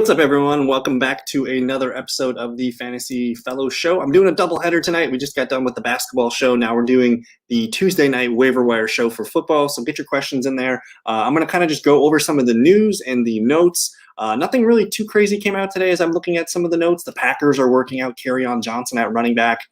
What's up, everyone? Welcome back to another episode of the Fantasy Fellowshow. I'm doing a doubleheader tonight. We just got done with the basketball show. Now we're doing the Tuesday night waiver wire show for football. So get your questions in there. I'm going to kind of just go over some of the news and the notes. Nothing really too crazy came out today as I'm looking at some of the notes. The Packers are working out Kerryon Johnson at running back.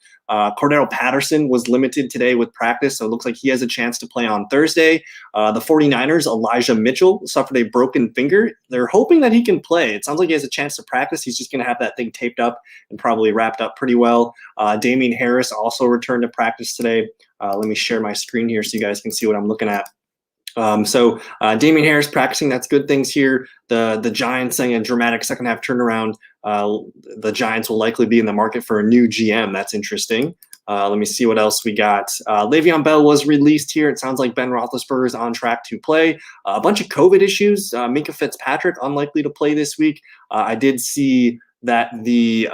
Cornell Patterson was limited today with practice, so it looks like he has a chance to play on Thursday. The 49ers, Elijah Mitchell, suffered a broken finger. They're hoping that he can play. It sounds like he has a chance to practice. He's just going to have that thing taped up and probably wrapped up pretty well. Damien Harris also returned to practice today. Let me share my screen here so you guys can see what I'm looking at. So Damien Harris practicing, that's good things here. The Giants saying a dramatic second half turnaround. The Giants will likely be in the market for a new GM. That's interesting. Let me see what else we got. Le'Veon Bell was released here. It sounds like Ben Roethlisberger is on track to play. A bunch of COVID issues. Minkah Fitzpatrick unlikely to play this week. I did see that the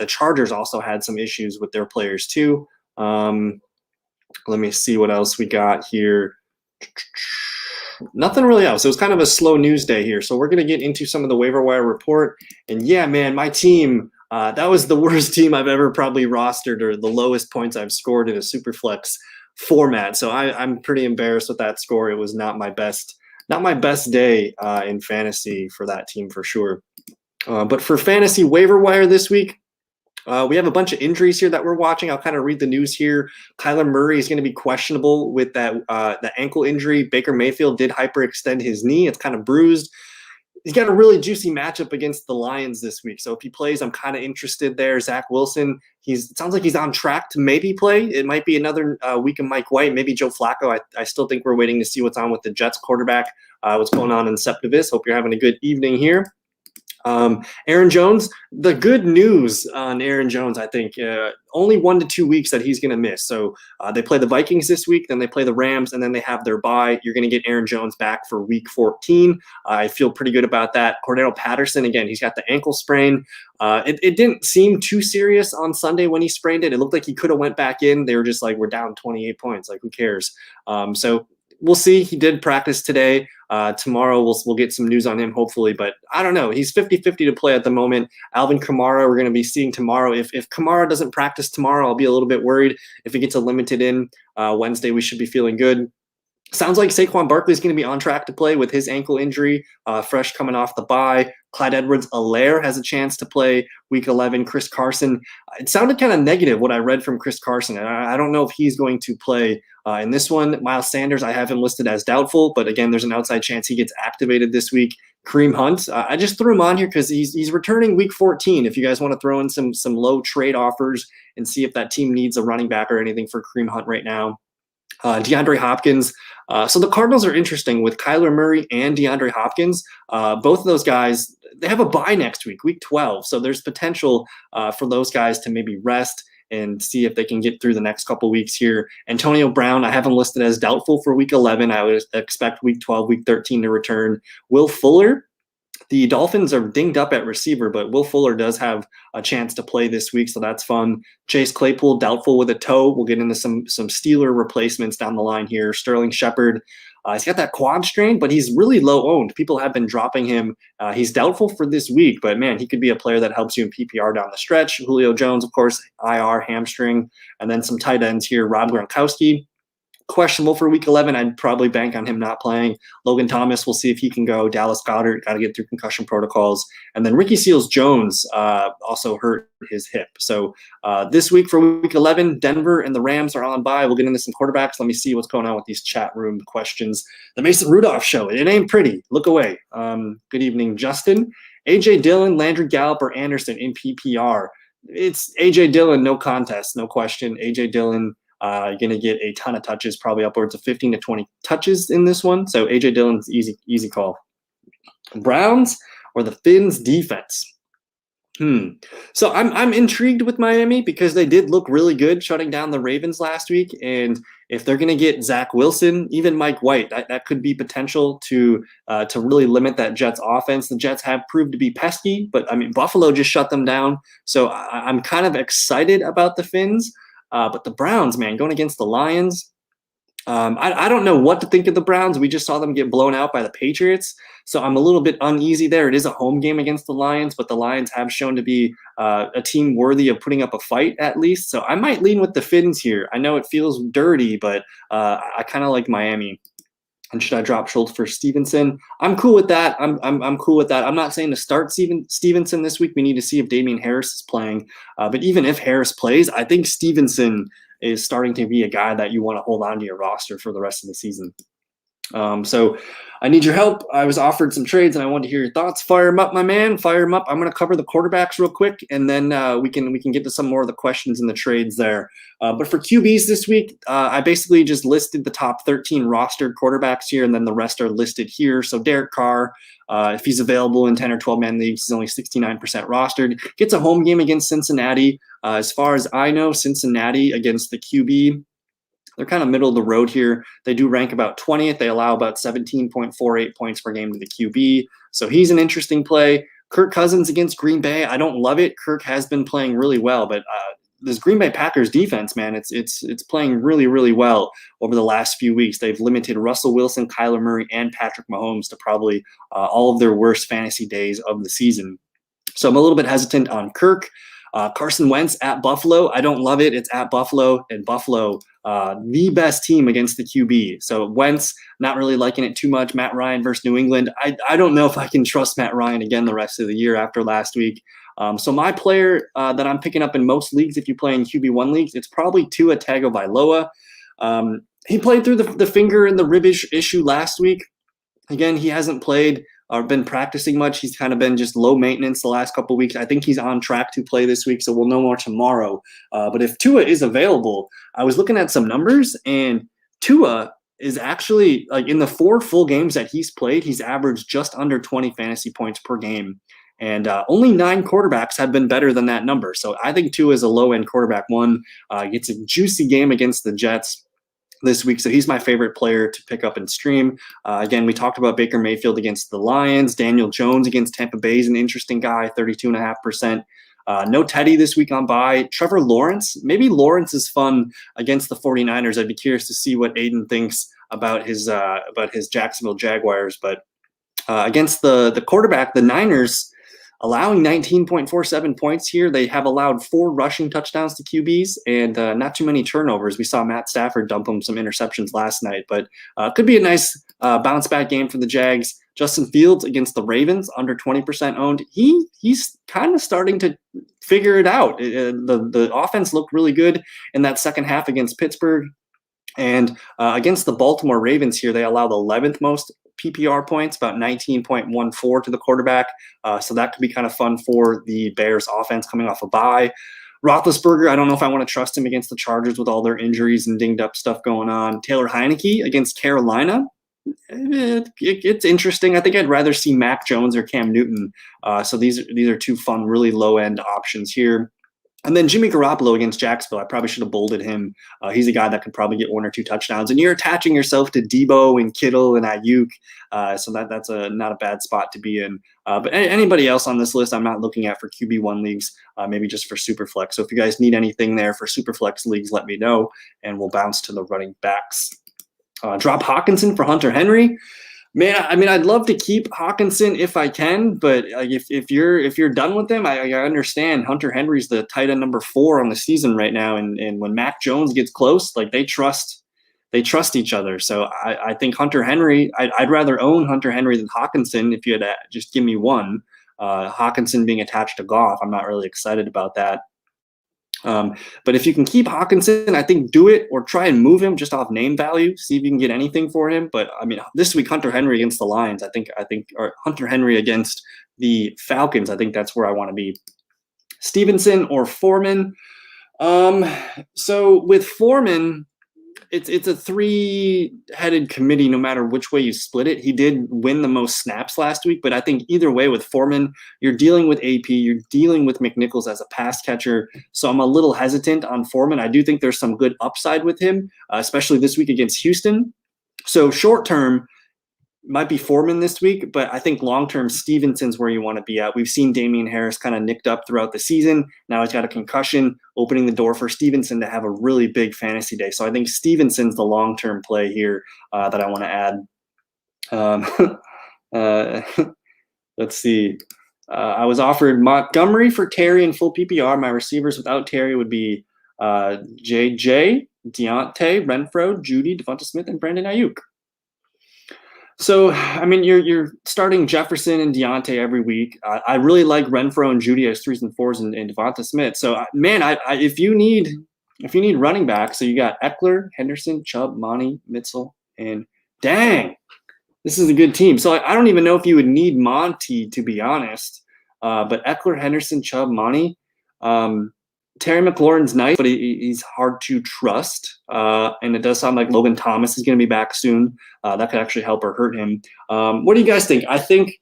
Chargers also had some issues with their players too. Let me see what else we got here. Nothing really else. It was kind of a slow news day here. So we're going to get into some of the waiver wire report. And yeah, man, my team, that was the worst team I've ever probably rostered, or the lowest points I've scored in a Superflex format. So I'm pretty embarrassed with that score. It was not my best day in fantasy for that team for sure. But for fantasy waiver wire this week, we have a bunch of injuries here that we're watching. I'll kind of read the news here. Kyler Murray is going to be questionable with that the ankle injury. Baker Mayfield did hyperextend his knee. It's kind of bruised. He's got a really juicy matchup against the Lions this week. So if he plays, I'm kind of interested there. Zach Wilson, it sounds like he's on track to maybe play. It might be another week of Mike White, maybe Joe Flacco. I still think we're waiting to see what's on with the Jets quarterback, what's going on in Septimus. Hope you're having a good evening here. Aaron Jones, the good news on Aaron Jones, I think, only 1 to 2 weeks that he's going to miss. So they play the Vikings this week, then they play the Rams, and then they have their bye. You're going to get Aaron Jones back for week 14. I feel pretty good about that. Cornell Patterson, again, he's got the ankle sprain. It didn't seem too serious on Sunday when he sprained it. It looked like he could have went back in. They were just like, we're down 28 points. Like, who cares? So we'll see. He did practice today. Tomorrow we'll get some news on him, hopefully. But I don't know. He's 50-50 to play at the moment. Alvin Kamara, we're going to be seeing tomorrow. If Kamara doesn't practice tomorrow, I'll be a little bit worried. If he gets a limited in Wednesday, we should be feeling good. Sounds like Saquon Barkley is going to be on track to play with his ankle injury, fresh coming off the bye. Clyde Edwards-Helaire has a chance to play week 11. Chris Carson, it sounded kind of negative what I read from Chris Carson, and I don't know if he's going to play in this one. Miles Sanders, I have him listed as doubtful, but again, there's an outside chance he gets activated this week. Kareem Hunt, I just threw him on here because he's returning week 14. If you guys want to throw in some low trade offers and see if that team needs a running back or anything for Kareem Hunt right now. DeAndre Hopkins. So the Cardinals are interesting with Kyler Murray and DeAndre Hopkins. Both of those guys, they have a bye next week, week 12. So there's potential for those guys to maybe rest and see if they can get through the next couple weeks here. Antonio Brown, I have him listed as doubtful for week 11. I would expect week 12, week 13 to return. Will Fuller, the Dolphins are dinged up at receiver, but Will Fuller does have a chance to play this week, so that's fun. Chase Claypool, doubtful with a toe. We'll get into some Steeler replacements down the line here. Sterling Shepard, he's got that quad strain, but he's really low owned. People have been dropping him. He's doubtful for this week, but man, he could be a player that helps you in PPR down the stretch. Julio Jones, of course, IR, hamstring, and then some tight ends here. Rob Gronkowski, questionable for week 11. I'd probably bank on him not playing. Logan Thomas, we'll see if he can go. Dallas Goedert, got to get through concussion protocols. And then Ricky Seals-Jones also hurt his hip. So this week for week 11, Denver and the Rams are on bye. We'll get into some quarterbacks. Let me see what's going on with these chat room questions. The Mason Rudolph show. It ain't pretty. Look away. Good evening, Justin. A.J. Dillon, Landry Gallup, or Anderson in PPR. It's A.J. Dillon, no contest, no question. A.J. Dillon, you're going to get a ton of touches, probably upwards of 15 to 20 touches in this one. So A.J. Dillon's easy call. Browns or the Fins defense? So I'm intrigued with Miami because they did look really good shutting down the Ravens last week. And if they're going to get Zach Wilson, even Mike White, that could be potential to really limit that Jets offense. The Jets have proved to be pesky, but I mean, Buffalo just shut them down. So I'm kind of excited about the Fins. But the Browns, man, going against the Lions, I don't know what to think of the Browns. We just saw them get blown out by the Patriots, so I'm a little bit uneasy there. It is a home game against the Lions, but the Lions have shown to be a team worthy of putting up a fight at least. So I might lean with the Fins here. I know it feels dirty, but I kind of like Miami. And should I drop Schultz for Stevenson? I'm cool with that. I'm cool with that. I'm not saying to start Stevenson this week. We need to see if Damien Harris is playing. But even if Harris plays, I think Stevenson is starting to be a guy that you want to hold on to your roster for the rest of the season. So I need your help. I was offered some trades and I wanted to hear your thoughts. Fire them up, my man. Fire them up. I'm going to cover the quarterbacks real quick, and then we can get to some more of the questions and the trades there. But for QBs this week, I basically just listed the top 13 rostered quarterbacks here, and then the rest are listed here. So Derek Carr, if he's available in 10 or 12-man leagues, he's only 69% rostered. Gets a home game against Cincinnati. As far as I know, Cincinnati against the QB, they're kind of middle of the road here. They do rank about 20th. They allow about 17.48 points per game to the QB. So he's an interesting play. Kirk Cousins against Green Bay. I don't love it. Kirk has been playing really well, but this Green Bay Packers defense, man, it's playing really, really well over the last few weeks. They've limited Russell Wilson, Kyler Murray, and Patrick Mahomes to probably all of their worst fantasy days of the season. So I'm a little bit hesitant on Kirk. Carson Wentz at Buffalo. I don't love it. It's at Buffalo, and Buffalo, the best team against the QB. So Wentz, not really liking it too much. Matt Ryan versus New England. I don't know if I can trust Matt Ryan again the rest of the year after last week. So my player that I'm picking up in most leagues, if you play in QB1 leagues, it's probably Tua Tagovailoa. He played through the finger and the rib issue last week. Again, he hasn't played or been practicing much. He's kind of been just low maintenance the last couple of weeks. I think he's on track to play this week, so we'll know more tomorrow. But if Tua is available, I was looking at some numbers, and Tua is actually, like, in the 4 full games that he's played, he's averaged just under 20 fantasy points per game. And only 9 quarterbacks have been better than that number. So I think Tua is a low-end quarterback one. Gets a juicy game against the Jets this week, so he's my favorite player to pick up and stream. Again, we talked about Baker Mayfield against the Lions. Daniel Jones against Tampa Bay is an interesting guy, 32.5%. No Teddy this week on bye. Trevor Lawrence. Maybe Lawrence is fun against the 49ers. I'd be curious to see what Aiden thinks about his Jacksonville Jaguars. But against the quarterback, the Niners, allowing 19.47 points here. They have allowed 4 rushing touchdowns to QBs and not too many turnovers. We saw Matt Stafford dump them some interceptions last night, but could be a nice bounce back game for the Jags. Justin Fields against the Ravens, under 20% owned. He's kind of starting to figure it out. The offense looked really good in that second half against Pittsburgh. And against the Baltimore Ravens here, they allowed 11th most PPR points, about 19.14 to the quarterback. So that could be kind of fun for the Bears offense coming off a bye. Roethlisberger, I don't know if I want to trust him against the Chargers with all their injuries and dinged up stuff going on. Taylor Heineke against Carolina. It's interesting. I think I'd rather see Mac Jones or Cam Newton. So these are 2 fun, really low-end options here. And then Jimmy Garoppolo against Jacksonville. I probably should have bolded him. He's a guy that could probably get 1 or 2 touchdowns. And you're attaching yourself to Debo and Kittle and Ayuk. So that's not a bad spot to be in. But anybody else on this list, I'm not looking at for QB1 leagues, maybe just for Superflex. So if you guys need anything there for Superflex leagues, let me know, and we'll bounce to the running backs. Drop Hawkinson for Hunter Henry. Man, I mean, I'd love to keep Hawkinson if I can, but if you're done with him, I understand. Hunter Henry's the tight end number 4 on the season right now, and when Mac Jones gets close, like they trust each other. So I think Hunter Henry, I'd rather own Hunter Henry than Hawkinson. If you had to just give me one, Hawkinson being attached to Goff, I'm not really excited about that. But if you can keep Hawkinson, I think do it, or try and move him just off name value, see if you can get anything for him. But I mean, this week, Hunter Henry against the Lions, I think, or Hunter Henry against the Falcons, I think that's where I want to be. Stevenson or Forman. So with Forman, it's a 3-headed committee no matter which way you split it. He did win the most snaps last week, but I think either way with Forman, you're dealing with AP, you're dealing with McNichols as a pass catcher. So I'm a little hesitant on Forman. I do think there's some good upside with him, especially this week against Houston. So short term, might be Forman this week, but I think long-term Stevenson's where you want to be at. We've seen Damien Harris kind of nicked up throughout the season. Now he's got a concussion, opening the door for Stevenson to have a really big fantasy day. So I think Stevenson's the long-term play here that I want to add. Let's see. I was offered Montgomery for Terry in full PPR. My receivers without Terry would be JJ, Deontay, Renfro, Judy, Devonta Smith, and Brandon Ayuk. So, I mean, you're starting Jefferson and Deontay every week. I really like Renfro and Judy as 3s and 4s and Devonta Smith. So, man, if you need running back, so you got Eckler, Henderson, Chubb, Monty, Mitchell, and dang, this is a good team. So I don't even know if you would need Monty, to be honest. But Eckler, Henderson, Chubb, Monty. Terry McLaurin's nice, but he's hard to trust. And it does sound like Logan Thomas is going to be back soon. That could actually help or hurt him. What do you guys think? I think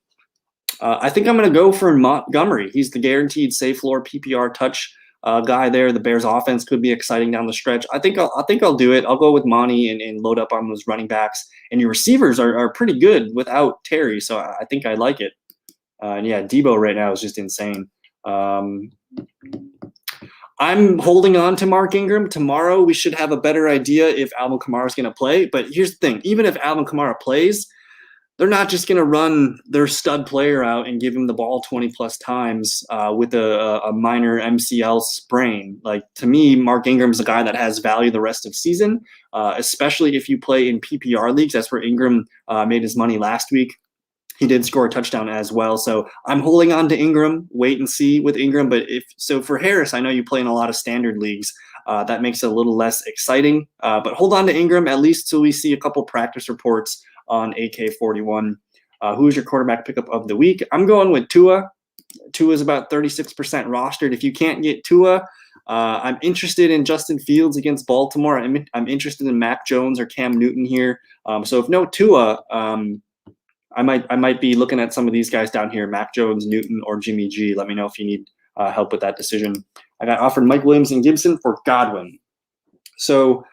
I'm going to go for Montgomery. He's the guaranteed safe floor PPR touch guy there. The Bears offense could be exciting down the stretch. I think I'll do it. I'll go with Monty and load up on those running backs. And your receivers are pretty good without Terry, so I think I like it. And yeah, Debo right now is just insane. I'm holding on to Mark Ingram. Tomorrow we should have a better idea if Alvin Kamara is going to play. But here's the thing. Even if Alvin Kamara plays, they're not just going to run their stud player out and give him the ball 20-plus times with a minor MCL sprain. Like, to me, Mark Ingram's a guy that has value the rest of season, especially if you play in PPR leagues. That's where Ingram made his money last week. He did score a touchdown as well. So I'm holding on to Ingram, wait and see with Ingram. But for Harris, I know you play in a lot of standard leagues. That makes it a little less exciting. But hold on to Ingram at least till we see a couple practice reports on AK41. Who's your quarterback pickup of the week? I'm going with Tua. Tua is about 36% rostered. If you can't get Tua, I'm interested in Justin Fields against Baltimore. I'm interested in Mac Jones or Cam Newton here. So if no Tua, I might be looking at some of these guys down here, Mac Jones, Newton, or Jimmy G. Let me know if you need help with that decision. I got offered Mike Williams and Gibson for Godwin. So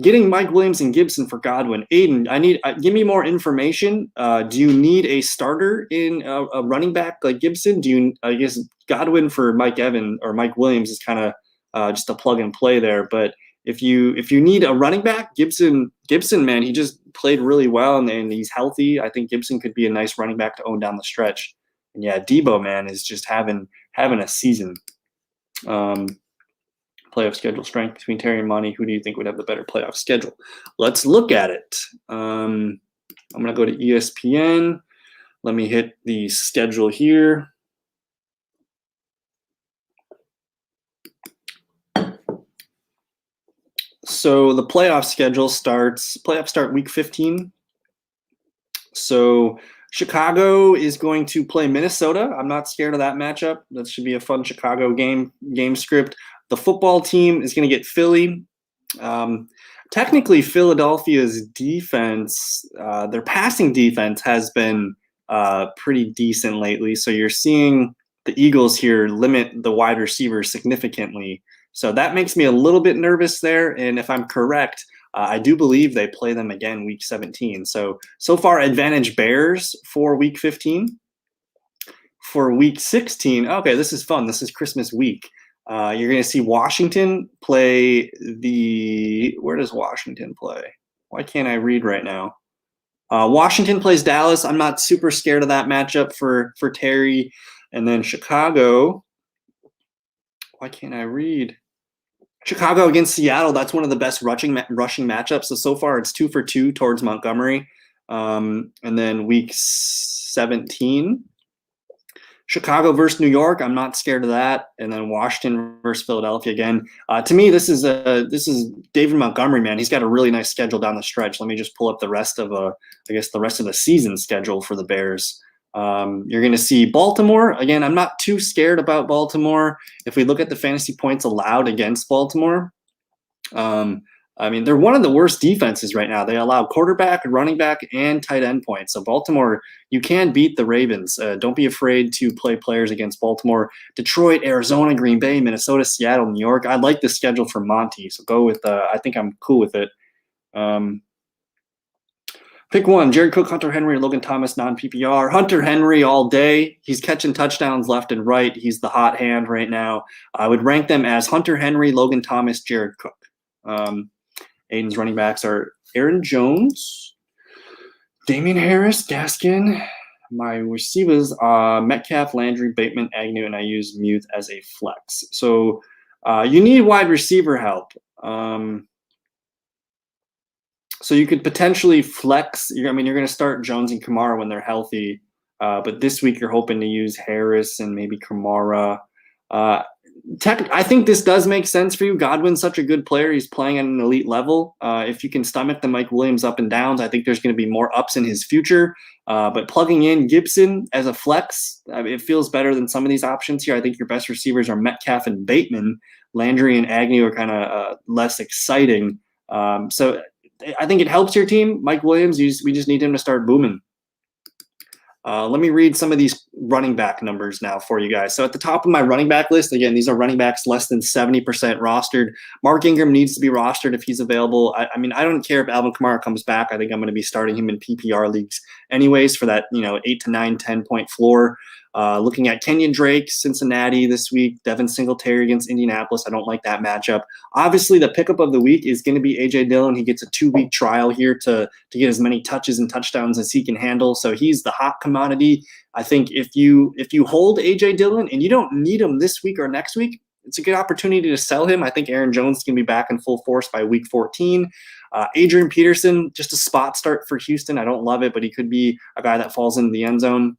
getting Mike Williams and Gibson for Godwin. Aiden, give me more information. Do you need a starter in a running back like Gibson? I guess Godwin for Mike Evans or Mike Williams is kind of just a plug and play there. But if you need a running back, Gibson, man, he just played really well and he's healthy. I think Gibson could be a nice running back to own down the stretch. And yeah, Debo, man, is just having a season. Playoff schedule strength between Terry and Monty. Who do you think would have the better playoff schedule? Let's look at it. I'm going to go to ESPN. Let me hit the schedule here. So the playoff schedule playoffs start week 15. So Chicago is going to play Minnesota. I'm not scared of that matchup. That should be a fun Chicago game script. The football team is going to get Philly. Technically, Philadelphia's defense, their passing defense has been pretty decent lately. So you're seeing the Eagles here limit the wide receivers significantly. So that makes me a little bit nervous there. And if I'm correct, I do believe they play them again week 17. So far, advantage Bears for week 15. For week 16, okay, this is fun. This is Christmas week. You're going to see Washington play where does Washington play? Why can't I read right now? Washington plays Dallas. I'm not super scared of that matchup for Terry. And then Chicago. Why can't I read? Chicago against Seattle. That's one of the best rushing matchups. So far, it's 2 for 2 towards Montgomery. And then week 17. Chicago versus New York, I'm not scared of that. And then Washington versus Philadelphia again. To me, this is David Montgomery, man. He's got a really nice schedule down the stretch. Let me just pull up the rest of the season schedule for the Bears. You're going to see Baltimore again. I'm not too scared about Baltimore. If we look at the fantasy points allowed against Baltimore, they're one of the worst defenses right now. They allow quarterback, running back, and tight end points. So Baltimore, you can beat the Ravens. Don't be afraid to play players against Baltimore. Detroit, Arizona, Green Bay, Minnesota, Seattle, New York. I like the schedule for Monty, so go with. I think I'm cool with it. Pick one: Jared Cook, Hunter Henry, or Logan Thomas, non-PPR. Hunter Henry all day. He's catching touchdowns left and right. He's the hot hand right now. I would rank them as Hunter Henry, Logan Thomas, Jared Cook. Aiden's running backs are Aaron Jones, Damien Harris, Gaskin. My receivers are Metcalf, Landry, Bateman, Agnew, and I use Muth as a flex. So you need wide receiver help. So you could potentially flex. You're going to start Jones and Kamara when they're healthy. But this week you're hoping to use Harris and maybe Kamara. I think this does make sense for you. Godwin's such a good player. He's playing at an elite level. If you can stomach the Mike Williams up and downs, I think there's going to be more ups in his future. But plugging in Gibson as a flex, it feels better than some of these options here. I think your best receivers are Metcalf and Bateman. Landry and Agnew are kind of less exciting. So I think it helps your team. Mike Williams, we just need him to start booming. Let me read some of these running back numbers now for you guys. So at the top of my running back list, again, these are running backs less than 70% rostered. Mark Ingram needs to be rostered if he's available. I mean, I don't care if Alvin Kamara comes back. I think I'm going to be starting him in PPR leagues anyways for that, 8 to 9, 10-point floor. Looking at Kenyon Drake, Cincinnati this week, Devin Singletary against Indianapolis. I don't like that matchup. Obviously, the pickup of the week is going to be A.J. Dillon. He gets a 2-week trial here to get as many touches and touchdowns as he can handle. So he's the hot commodity. I think if you hold A.J. Dillon and you don't need him this week or next week, it's a good opportunity to sell him. I think Aaron Jones is going to be back in full force by week 14. Adrian Peterson, just a spot start for Houston. I don't love it, but he could be a guy that falls into the end zone.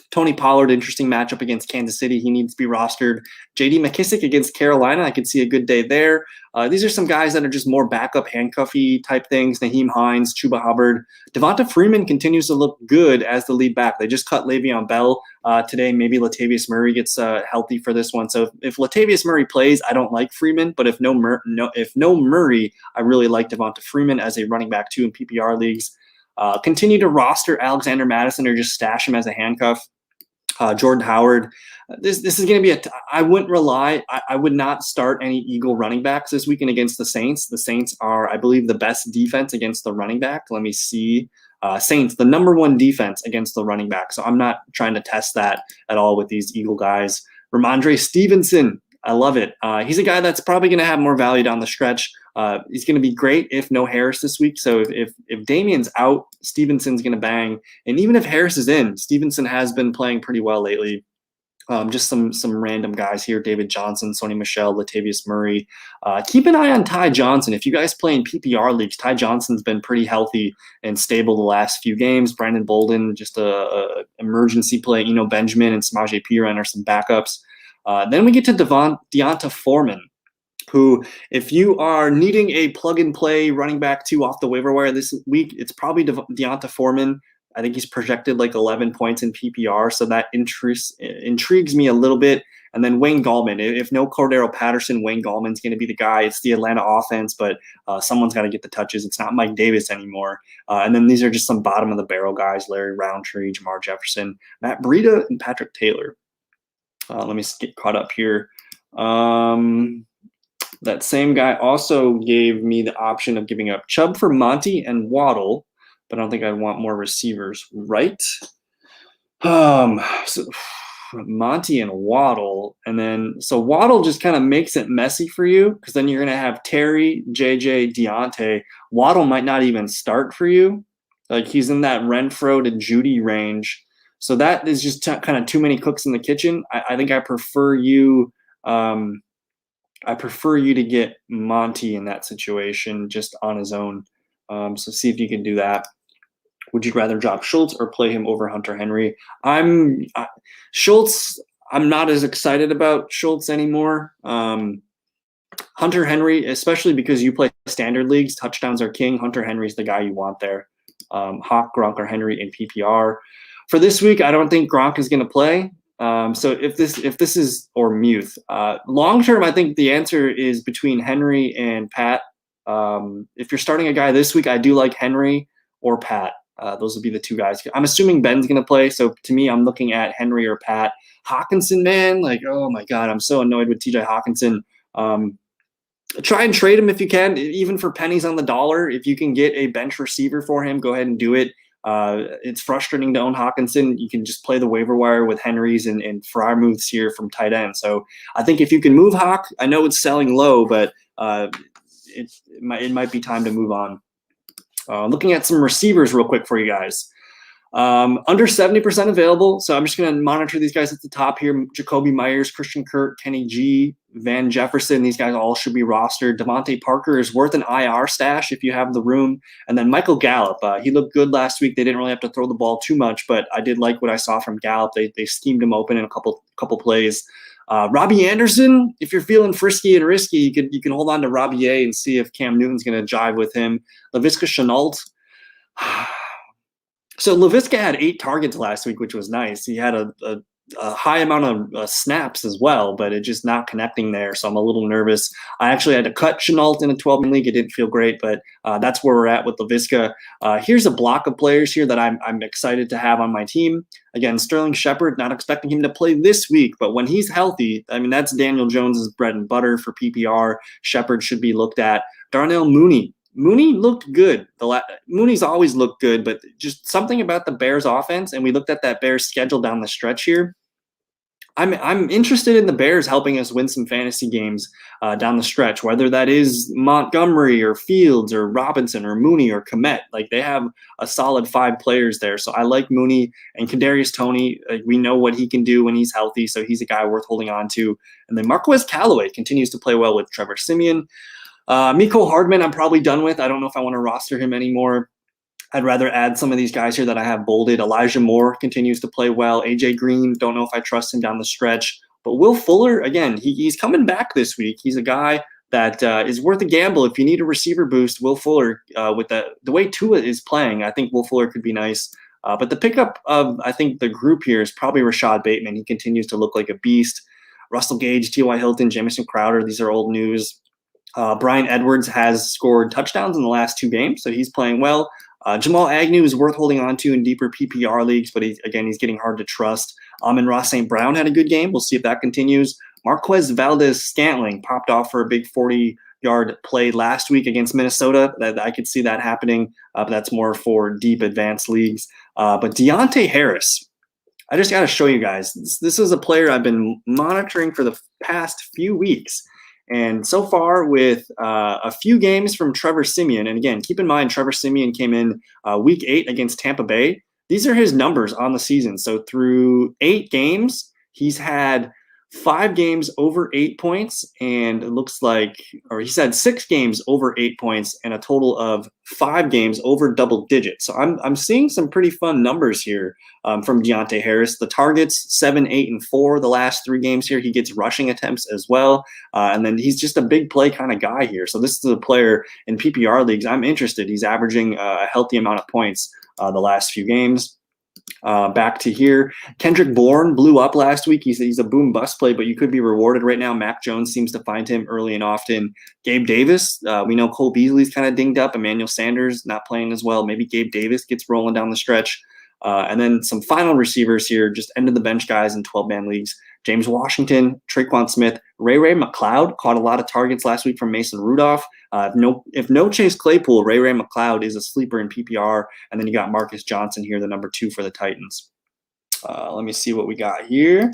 Tony Pollard, interesting matchup against Kansas City. He needs to be rostered. J.D. McKissick against Carolina. I could see a good day there. These are some guys that are just more backup handcuffy type things. Naheem Hines, Chuba Hubbard. Devonta Freeman continues to look good as the lead back. They just cut Le'Veon Bell today. Maybe Latavius Murray gets healthy for this one. So if Latavius Murray plays, I don't like Freeman. But if no Murray, I really like Devonta Freeman as a running back too in PPR leagues. Continue to roster Alexander Madison or just stash him as a handcuff. Jordan Howard. This is going to be I wouldn't rely. I would not start any Eagle running backs this weekend against the Saints. The Saints are, I believe, the best defense against the running back. Let me see. Saints, the number one defense against the running back. So I'm not trying to test that at all with these Eagle guys. Ramondre Stevenson. I love it. He's a guy that's probably going to have more value down the stretch. He's going to be great if no Harris this week. So if Damien's out, Stevenson's going to bang. And even if Harris is in, Stevenson has been playing pretty well lately. Just some random guys here: David Johnson, Sony Michel, Latavius Murray. Keep an eye on Ty Johnson. If you guys play in PPR leagues, Ty Johnson's been pretty healthy and stable the last few games. Brandon Bolden, just a emergency play. Benjamin and Samaje Perine are some backups. Then we get to Deanta Forman, who, if you are needing a plug-and-play running back two off the waiver wire this week, it's probably Deanta Forman. I think he's projected like 11 points in PPR, so that intrigues me a little bit. And then Wayne Gallman. If no Cornell Patterson, Wayne Gallman's going to be the guy. It's the Atlanta offense, but someone's got to get the touches. It's not Mike Davis anymore. And then these are just some bottom-of-the-barrel guys: Larry Roundtree, Jamar Jefferson, Matt Breida, and Patrick Taylor. Let me get caught up here. That same guy also gave me the option of giving up Chubb for Monty and Waddle, but I don't think I want more receivers, right? So Monty and Waddle, and then so Waddle just kind of makes it messy for you because then you're going to have Terry, JJ, Deontay. Waddle might not even start for you. Like, he's in that Renfro to Judy range. So that is just kind of too many cooks in the kitchen. I think I prefer you. I prefer you to get Monty in that situation just on his own. So see if you can do that. Would you rather drop Schultz or play him over Hunter Henry? Schultz. I'm not as excited about Schultz anymore. Hunter Henry, especially because you play standard leagues, touchdowns are king. Hunter Henry's the guy you want there. Hawk, Gronk, or Henry in PPR. For this week, I don't think Gronk is going to play. So if this is, or Muth, long term, I think the answer is between Henry and Pat. If you're starting a guy this week, I do like Henry or Pat. Those would be the two guys. I'm assuming Ben's going to play. So to me, I'm looking at Henry or Pat. Hawkinson, man, like, oh my God, I'm so annoyed with TJ Hawkinson. Try and trade him if you can, even for pennies on the dollar. If you can get a bench receiver for him, go ahead and do it. It's frustrating to own Hawkinson. You can just play the waiver wire with Henry's and Freiermuths here from tight end. So I think if you can move Hawk, I know it's selling low, but it might be time to move on. Looking at some receivers real quick for you guys. Under 70% available, so I'm just going to monitor these guys at the top here. Jacoby Myers, Christian Kirk, Kenny G, Van Jefferson, these guys all should be rostered. Devontae Parker is worth an IR stash if you have the room. And then Michael Gallup, he looked good last week. They didn't really have to throw the ball too much, but I did like what I saw from Gallup. They schemed him open in a couple plays. Robbie Anderson, if you're feeling frisky and risky, you can hold on to Robbie A and see if Cam Newton's going to jive with him. Laviska Shenault. So Laviska had 8 targets last week, which was nice. He had a high amount of snaps as well, but it's just not connecting there. So I'm a little nervous. I actually had to cut Shenault in a 12-man league. It didn't feel great, but that's where we're at with Laviska. Here's a block of players here that I'm excited to have on my team. Again, Sterling Shepard, not expecting him to play this week, but when he's healthy, I mean, that's Daniel Jones's bread and butter for PPR. Shepard should be looked at. Darnell Mooney. Mooney looked good. Mooney's always looked good, but just something about the Bears offense, and we looked at that Bears schedule down the stretch here. I'm interested in the Bears helping us win some fantasy games down the stretch, whether that is Montgomery or Fields or Robinson or Mooney or Kmet. Like, they have a solid 5 players there. So I like Mooney and Kadarius Toney. We know what he can do when he's healthy, so he's a guy worth holding on to. And then Marquez Callaway continues to play well with Trevor Siemian. Mecole Hardman, I'm probably done with. I don't know if I want to roster him anymore. I'd rather add some of these guys here that I have bolded. Elijah Moore continues to play well. AJ Green, don't know if I trust him down the stretch. But Will Fuller, again, he's coming back this week. He's a guy that is worth a gamble. If you need a receiver boost, Will Fuller, with the way Tua is playing, I think Will Fuller could be nice. But the pickup of, I think, the group here is probably Rashad Bateman. He continues to look like a beast. Russell Gage, T.Y. Hilton, Jamison Crowder, these are old news. Brian Edwards has scored touchdowns in the last 2 games, so he's playing well. Jamal Agnew is worth holding on to in deeper PPR leagues, but he's getting hard to trust. Amon-Ra St. Brown had a good game. We'll see if that continues. Marquez Valdez-Scantling popped off for a big 40-yard play last week against Minnesota. I could see that happening, but that's more for deep advanced leagues. But Deontay Harris, I just got to show you guys. This is a player I've been monitoring for the past few weeks. And so far, with a few games from Trevor Siemian, and again, keep in mind, Trevor Siemian came in week 8 against Tampa Bay. These are his numbers on the season. So through 8 games, he's had 5 games over 8 points, and it looks like, or he's had 6 games over 8 points, and a total of 5 games over double digits. So I'm seeing some pretty fun numbers here from Deontay Harris. The targets 7, 8, and 4 the last 3 games here. He gets rushing attempts as well, and then he's just a big play kind of guy here. So this is a player in PPR leagues I'm interested. He's averaging a healthy amount of points the last few games. Back to here, Kendrick Bourne blew up last week. He's a boom bust play, but you could be rewarded right now. Mac Jones seems to find him early and often. Gabe Davis, we know Cole Beasley's kind of dinged up. Emmanuel Sanders not playing as well. Maybe Gabe Davis gets rolling down the stretch. And then some final receivers here, just end of the bench guys in 12-man leagues. James Washington, Traquan Smith, Ray McCloud caught a lot of targets last week from Mason Rudolph. If no Chase Claypool, Ray McCloud is a sleeper in PPR. And then you got Marcus Johnson here, the number 2 for the Titans. Let me see what we got here.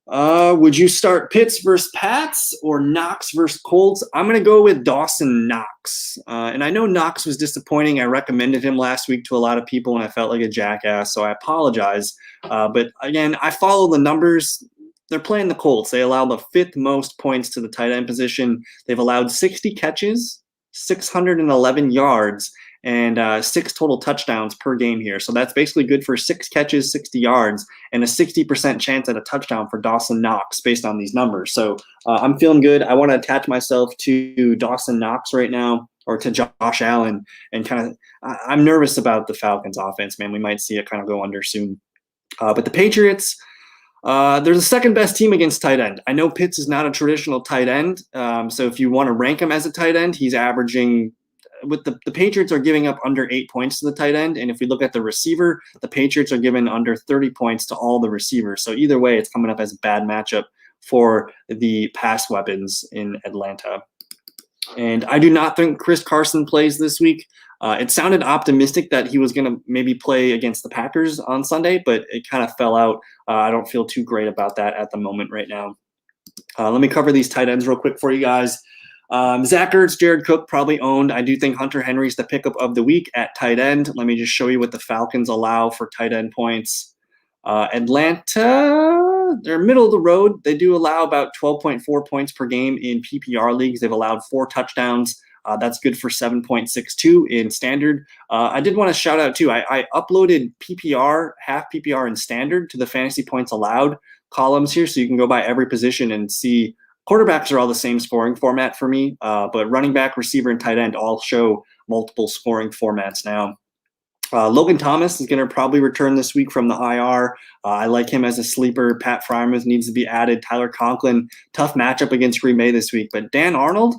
Would you start Pitts versus Pats or Knox versus Colts? I'm going to go with Dawson Knox. And I know Knox was disappointing. I recommended him last week to a lot of people, and I felt like a jackass, so I apologize. But again, I follow the numbers. They're playing the Colts. They allow the 5th most points to the tight end position. They've allowed 60 catches, 611 yards, and 6 total touchdowns per game here. So that's basically good for 6 catches, 60 yards, and a 60% chance at a touchdown for Dawson Knox based on these numbers. So I'm feeling good. I want to attach myself to Dawson Knox right now, or to Josh Allen, and I'm nervous about the Falcons offense, man. We might see it kind of go under soon. But the Patriots, they're the 2nd best team against tight end. I know Pitts is not a traditional tight end. So if you want to rank him as a tight end, he's averaging, with the Patriots are giving up under 8 points to the tight end. And if we look at the receiver, the Patriots are giving under 30 points to all the receivers. So either way, it's coming up as a bad matchup for the pass weapons in Atlanta. And I do not think Chris Carson plays this week. It sounded optimistic that he was going to maybe play against the Packers on Sunday, but it kind of fell out. I don't feel too great about that at the moment right now. Let me cover these tight ends real quick for you guys. Zach Ertz, Jared Cook probably owned. I do think Hunter Henry's the pickup of the week at tight end. Let me just show you what the Falcons allow for tight end points. Atlanta, they're middle of the road. They do allow about 12.4 points per game in PPR leagues. They've allowed 4 touchdowns. That's good for 7.62 in standard. I did want to shout out too. I uploaded PPR, half PPR, and standard to the fantasy points allowed columns here, so you can go by every position and see. Quarterbacks are all the same scoring format for me, but running back, receiver, and tight end all show multiple scoring formats now. Logan Thomas is going to probably return this week from the IR. I like him as a sleeper. Pat Freiermuth needs to be added. Tyler Conklin, tough matchup against Green Bay this week. But Dan Arnold's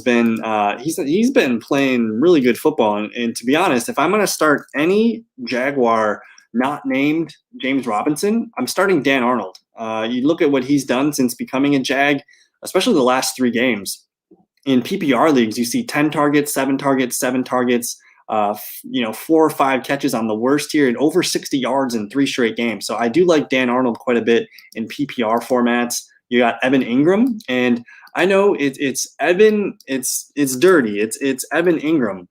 been he's been playing really good football. And to be honest, if I'm going to start any Jaguar not named James Robinson, I'm starting Dan Arnold. You look at what he's done since becoming a Jag, especially the last 3 games. In PPR leagues, you see 10 targets, 7 targets, 7 targets, 4 or 5 catches on the worst here, and over 60 yards in 3 straight games. So I do like Dan Arnold quite a bit in PPR formats. You got Evan Ingram, and I know it's Evan. It's dirty. It's Evan Ingram,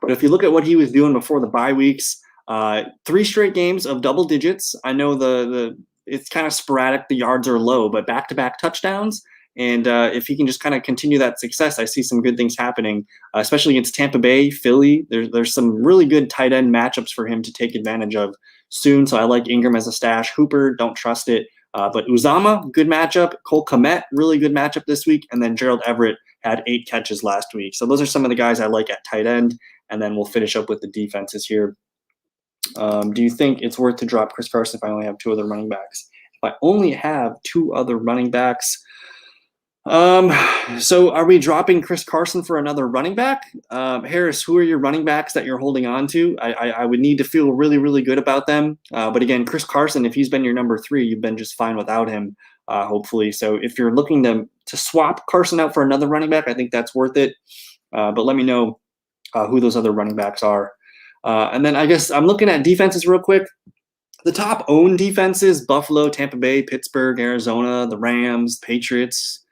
but if you look at what he was doing before the bye weeks, 3 straight games of double digits. I know the it's kind of sporadic. The yards are low, but back-to-back touchdowns. And if he can just kind of continue that success, I see some good things happening, especially against Tampa Bay, Philly. There's some really good tight end matchups for him to take advantage of soon. So I like Ingram as a stash. Hooper, don't trust it. But Uzama, good matchup. Cole Kmet, really good matchup this week. And then Gerald Everett had 8 catches last week. So those are some of the guys I like at tight end. And then we'll finish up with the defenses here. Do you think it's worth to drop Chris Carson if I only have 2 other running backs? If I only have 2 other running backs, so are we dropping Chris Carson for another running back? Harris, who are your running backs that you're holding on to? I would need to feel really, really good about them. But again, Chris Carson, if he's been your number 3, you've been just fine without him, hopefully. So if you're looking to swap Carson out for another running back, I think that's worth it. But let me know who those other running backs are. And then I guess I'm looking at defenses real quick. The top owned defenses: Buffalo, Tampa Bay, Pittsburgh, Arizona, the Rams, Patriots,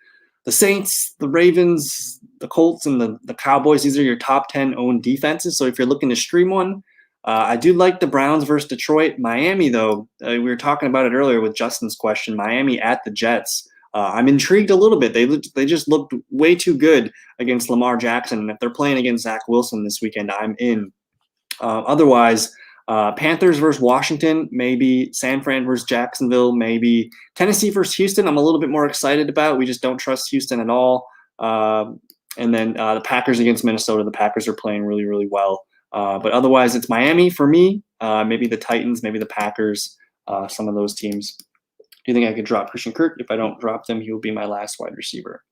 the Saints, the Ravens, the Colts, and the Cowboys. These are your top 10 owned defenses. So if you're looking to stream one, I do like the Browns versus Detroit. Miami, though, we were talking about it earlier with Justin's question. Miami at the Jets. I'm intrigued a little bit. They just looked way too good against Lamar Jackson. And if they're playing against Zach Wilson this weekend, I'm in. Otherwise, Panthers versus Washington, maybe. San Fran versus Jacksonville, maybe. Tennessee versus Houston, I'm a little bit more excited about. We just don't trust Houston at all. And then the Packers against Minnesota. The Packers are playing really, really well. But otherwise, it's Miami for me. Maybe the Titans, maybe the Packers, some of those teams. Do you think I could drop Christian Kirk? If I don't drop them, he will be my last wide receiver.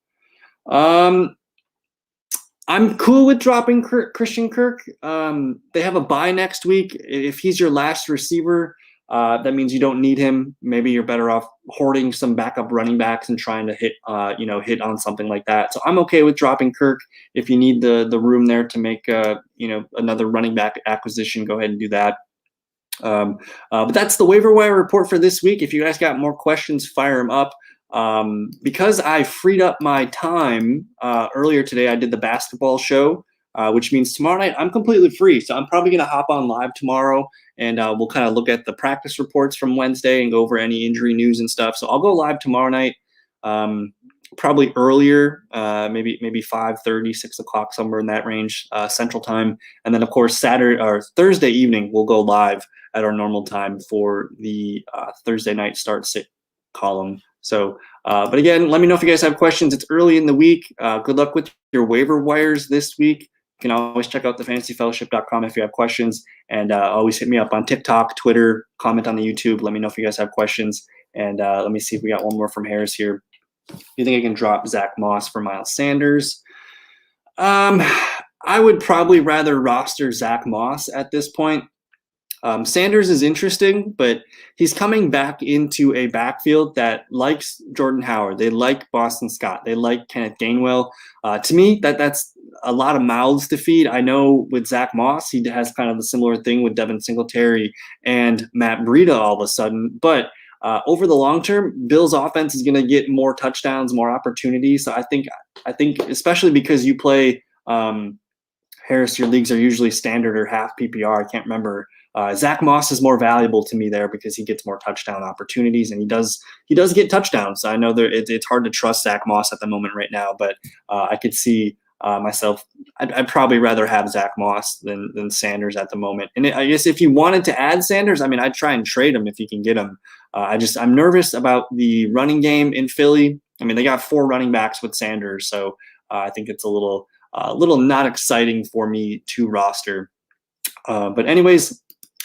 I'm cool with dropping Christian Kirk. They have a bye next week. If he's your last receiver, that means you don't need him. Maybe you're better off hoarding some backup running backs and trying to hit on something like that. So I'm okay with dropping Kirk. If you need the room there to make another running back acquisition, go ahead and do that. But that's the waiver wire report for this week. If you guys got more questions, fire them up. Because I freed up my time earlier today, I did the basketball show, which means tomorrow night I'm completely free. So I'm probably going to hop on live tomorrow, and we'll kind of look at the practice reports from Wednesday and go over any injury news and stuff. So I'll go live tomorrow night, probably earlier, maybe 5:30, 6 o'clock, somewhere in that range, Central Time. And then, of course, Saturday or Thursday evening, we'll go live at our normal time for the Thursday night start sit column. So, but again, let me know if you guys have questions. It's early in the week. Good luck with your waiver wires this week. You can always check out thefantasyfellowship.com if you have questions, and always hit me up on TikTok, Twitter, comment on the YouTube. Let me know if you guys have questions. And let me see if we got one more from Harris here. Do you think I can drop Zach Moss for Miles Sanders? I would probably rather roster Zach Moss at this point. Sanders is interesting, but he's coming back into a backfield that likes Jordan Howard. They like Boston Scott. They like Kenneth Gainwell. To me, that's a lot of mouths to feed. I know with Zach Moss, he has kind of the similar thing with Devin Singletary and Matt Breida all of a sudden. But over the long term, Bill's offense is going to get more touchdowns, more opportunities. So I think especially because you play Harris, your leagues are usually standard or half PPR. I can't remember. Zach Moss is more valuable to me there because he gets more touchdown opportunities, and he does get touchdowns. I know it's hard to trust Zach Moss at the moment right now, but I could see myself. I'd probably rather have Zach Moss than Sanders at the moment. And I guess if you wanted to add Sanders, I mean, I'd try and trade him if you can get him. I'm nervous about the running game in Philly. I mean, they got 4 running backs with Sanders, so I think it's a little not exciting for me to roster. But anyways,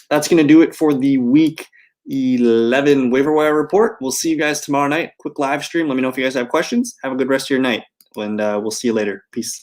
that's going to do it for the Week 11 Waiver Wire Report. We'll see you guys tomorrow night. Quick live stream. Let me know if you guys have questions. Have a good rest of your night, and we'll see you later. Peace.